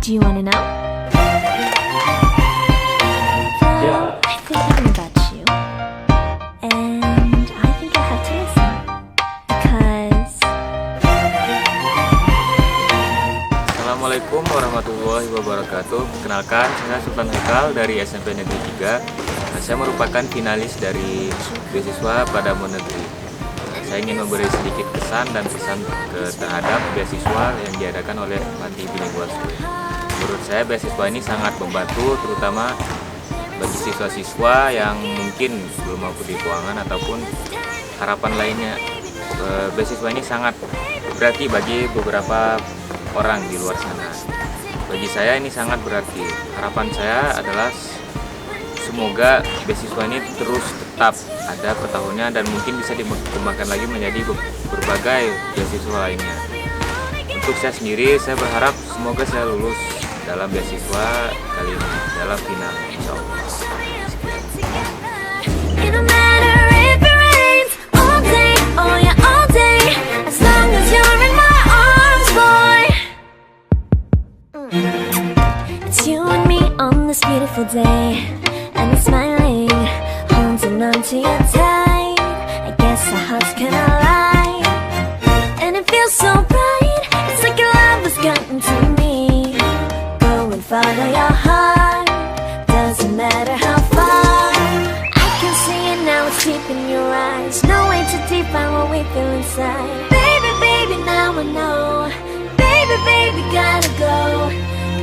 Do you want to know? Well, I think I'm about you. And I think you'll have to listen. Because... Assalamualaikum warahmatullahi wabarakatuh. Kenalkan, saya Sultan Haikal dari SMP Negeri 3. Saya merupakan finalis dari Beasiswa Padamu Negeri. Saya ingin memberi sedikit kesan dan pesan terhadap beasiswa yang diadakan oleh Fatih Bilingual. Menurut saya beasiswa ini sangat membantu, terutama bagi siswa-siswa yang mungkin belum mampu di keuangan ataupun harapan lainnya. Beasiswa ini sangat berarti bagi beberapa orang di luar sana. Bagi saya ini sangat berarti. Harapan saya adalah semoga beasiswa ini terus tetap ada per tahunnya dan mungkin bisa dikembangkan lagi menjadi berbagai beasiswa lainnya. Untuk saya sendiri, saya berharap semoga saya lulus dalam beasiswa kali ini, dalam final, insya Allah. And it's smiling, holding on to your tight. I guess our hearts can align, and it feels so bright. It's like your love has gotten to me. Go and follow your heart, doesn't matter how far. I can see it now, it's deep in your eyes. No way to define what we feel inside. Baby, baby, now I know. Baby, baby, gotta go.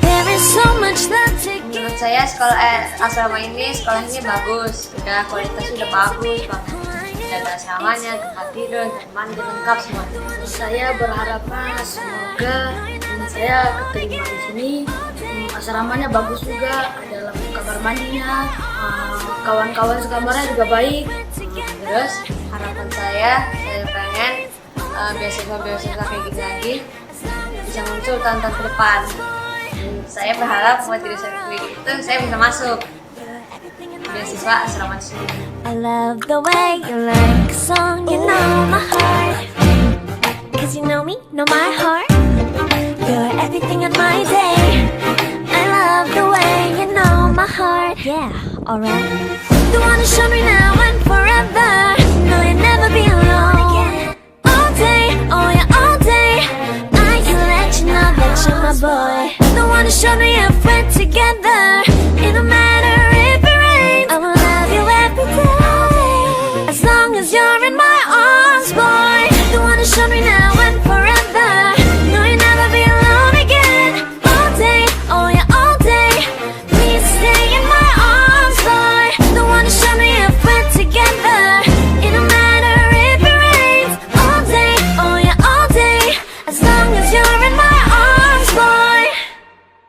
There is so much love to give. Menurut saya asrama ini sekolahnya bagus, udah kualitasnya udah bagus banget. Udah ada asramanya, tempat tidur, tempat mandi lengkap semuanya. Saya berharapnya semoga saya keterima di sini. Asramanya bagus juga, ada kamar mandinya, kawan-kawan sekamarnya juga baik. Terus harapan saya pengen beasiswa kayak gini lagi bisa muncul tahun-tahun ke depan. Saya berharap buat diri saya itu saya bisa masuk beasiswa asrama di sini. I love the way you like a song, you know my heart. Cause you know me, know my heart. You're everything on my day. I love the way you know my heart. Yeah, alright. The one who showed me now and forever.